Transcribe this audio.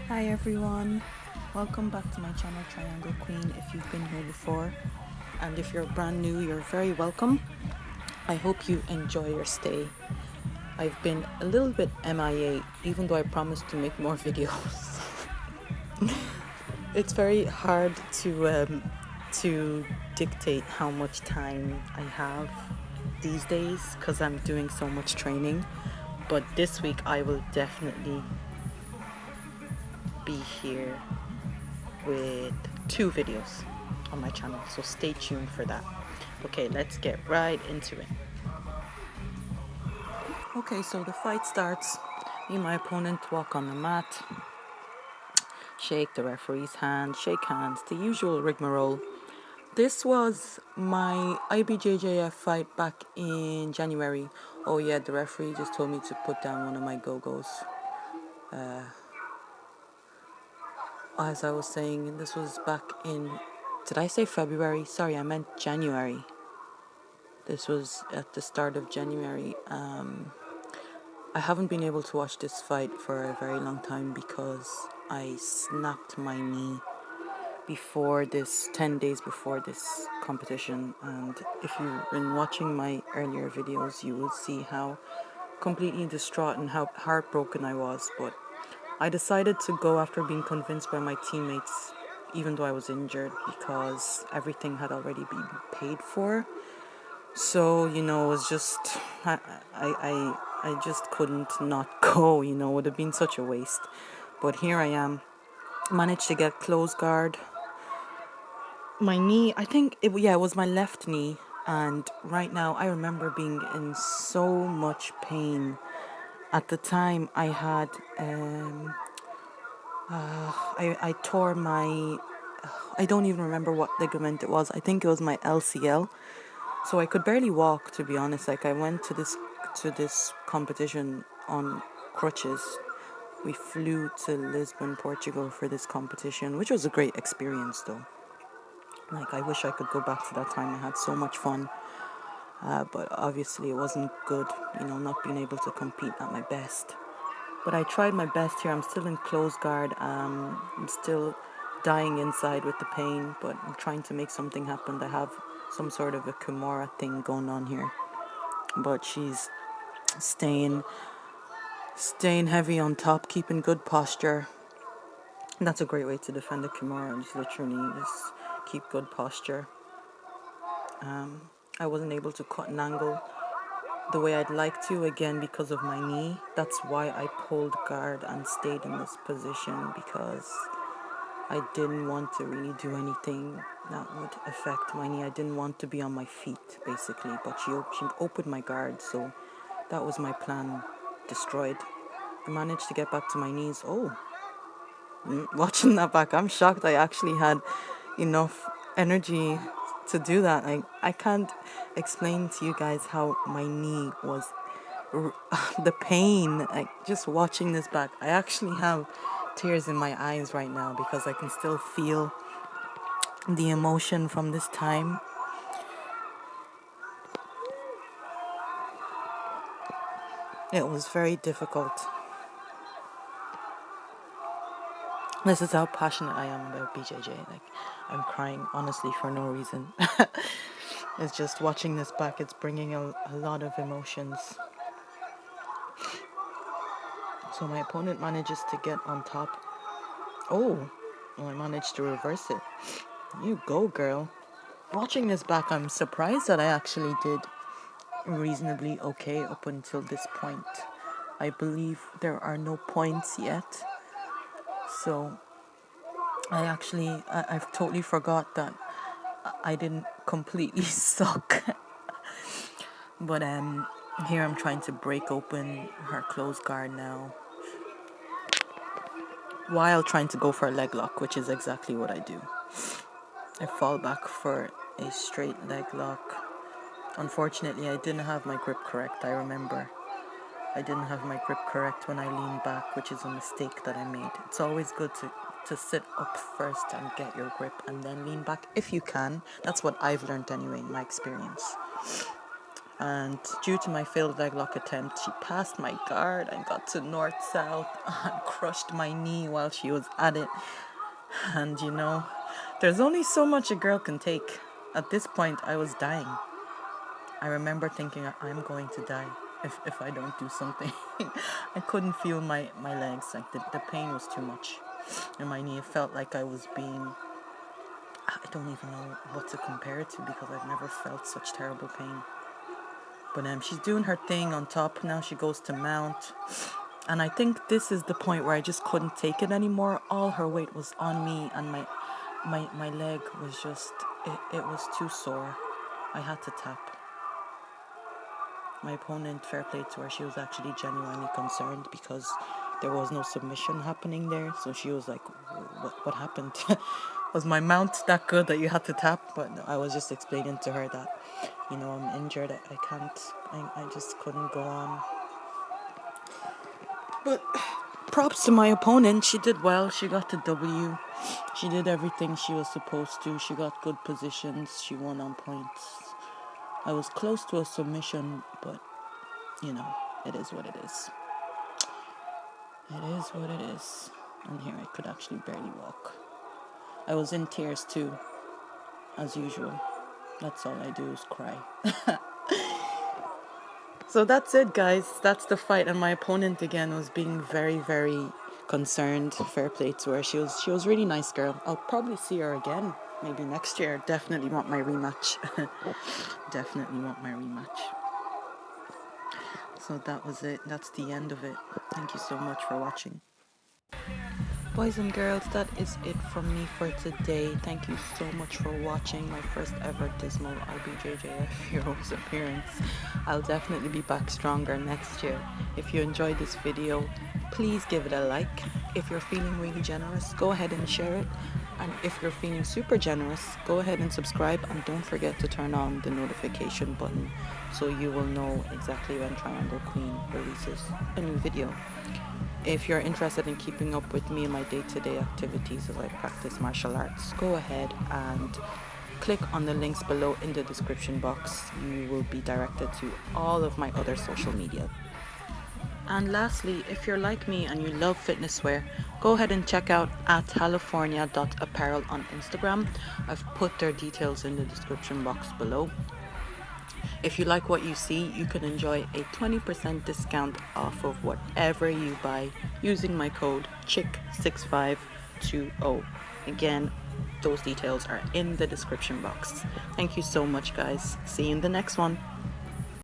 Hi everyone, welcome back to my channel Trianglequeen if you've been here before, and if you're brand new, you're very welcome. I hope you enjoy your stay. I've been a little bit MIA, even though I promised to make more videos. It's very hard to dictate how much time I have these days because I'm doing so much training, but this week I will definitely be here with 2 videos on my channel, so stay tuned for that. Okay, let's get right into it. Okay, so the fight starts. Me and my opponent walk on the mat, shake the referee's hand, shake hands, the usual rigmarole. This was my IBJJF fight back in January. Oh yeah, the referee just told me to put down one of my go-go's. As I was saying, this was back in, did I say February? Sorry, I meant January. This was at the start of January. I haven't been able to watch this fight for a very long time because I snapped my knee before this, 10 days before this competition. And if you've been watching my earlier videos, you will see how completely distraught and how heartbroken I was. But I decided to go after being convinced by my teammates, even though I was injured, because everything had already been paid for. So, it was just, I just couldn't not go, it would have been such a waste. But here I am, managed to get close guard. My knee, I think, it was my left knee. And right now, I remember being in so much pain. At the time, I had, I tore my, I don't even remember what ligament it was. I think it was my LCL. So I could barely walk, to be honest. Like, I went to this competition on crutches. We flew to Lisbon, Portugal for this competition, which was a great experience though. Like, I wish I could go back to that time. I had so much fun. But obviously it wasn't good, not being able to compete at my best. But I tried my best here. I'm still in close guard. I'm still dying inside with the pain, but I'm trying to make something happen. I have some sort of a Kimura thing going on here. But she's staying heavy on top, keeping good posture. And that's a great way to defend a Kimura. Just literally just keep good posture. I wasn't able to cut an angle the way I'd like to, again, because of my knee. That's why I pulled guard and stayed in this position, because I didn't want to really do anything that would affect my knee. I didn't want to be on my feet, basically. But she opened my guard, so that was my plan destroyed. I managed to get back to my knees. Oh, watching that back, I'm shocked I actually had enough energy to do that. Like, I can't explain to you guys how my knee was, the pain, like, just watching this back. I actually have tears in my eyes right now because I can still feel the emotion from this time. It was very difficult. This is how passionate I am about BJJ. Like, I'm crying, honestly, for no reason. It's just watching this back, it's bringing a lot of emotions. So my opponent manages to get on top. Oh, I managed to reverse it. You go, girl. Watching this back, I'm surprised that I actually did reasonably okay up until this point. I believe there are no points yet. So I've totally forgot that I didn't completely suck. But here I'm trying to break open her closed guard now, while trying to go for a leg lock, which is exactly what I do. I fall back for a straight leg lock. Unfortunately, I didn't have my grip correct. I remember I didn't have my grip correct when I leaned back, which is a mistake that I made. It's always good to sit up first and get your grip and then lean back if you can. That's what I've learned anyway in my experience. And due to my failed leg lock attempt, she passed my guard and got to north-south and crushed my knee while she was at it. And you know, there's only so much a girl can take. At this point, I was dying. I remember thinking, I'm going to die if I don't do something. I couldn't feel my legs. Like the pain was too much in my knee. It felt like I was being... I don't even know what to compare it to because I've never felt such terrible pain. But she's doing her thing on top. Now she goes to mount. And I think this is the point where I just couldn't take it anymore. All her weight was on me, and my leg was just... It was too sore. I had to tap. My opponent, fair play to her, she was actually genuinely concerned because there was no submission happening there. So she was like, what happened? Was my mount that good that you had to tap? But no, I was just explaining to her that, you know, I'm injured. I just couldn't go on. But props to my opponent. She did well. She got the W. She did everything she was supposed to. She got good positions. She won on points. I was close to a submission, but, you know, it is what it is. It is what it is. And here I could actually barely walk. I was in tears too, as usual. That's all I do is cry. So that's it, guys. That's the fight. And my opponent, again, was being very, very concerned. Fair play to her. She was really nice girl. I'll probably see her again. Maybe next year. Definitely want my rematch. Definitely want my rematch. So that was it. That's the end of it. Thank you so much for watching. Boys and girls, that is it from me for today. Thank you so much for watching my first ever dismal IBJJF Heroes appearance. I'll definitely be back stronger next year. If you enjoyed this video, please give it a like. If you're feeling really generous, go ahead and share it. And if you're feeling super generous, go ahead and subscribe, and don't forget to turn on the notification button so you will know exactly when Trianglequeen releases a new video. If you're interested in keeping up with me and my day-to-day activities as I practice martial arts, go ahead and click on the links below in the description box. You will be directed to all of my other social media. And lastly, if you're like me and you love fitness wear, go ahead and check out @california.apparel on Instagram. I've put their details in the description box below. If you like what you see, you can enjoy a 20% discount off of whatever you buy using my code CHICK6520. Again, those details are in the description box. Thank you so much, guys. See you in the next one.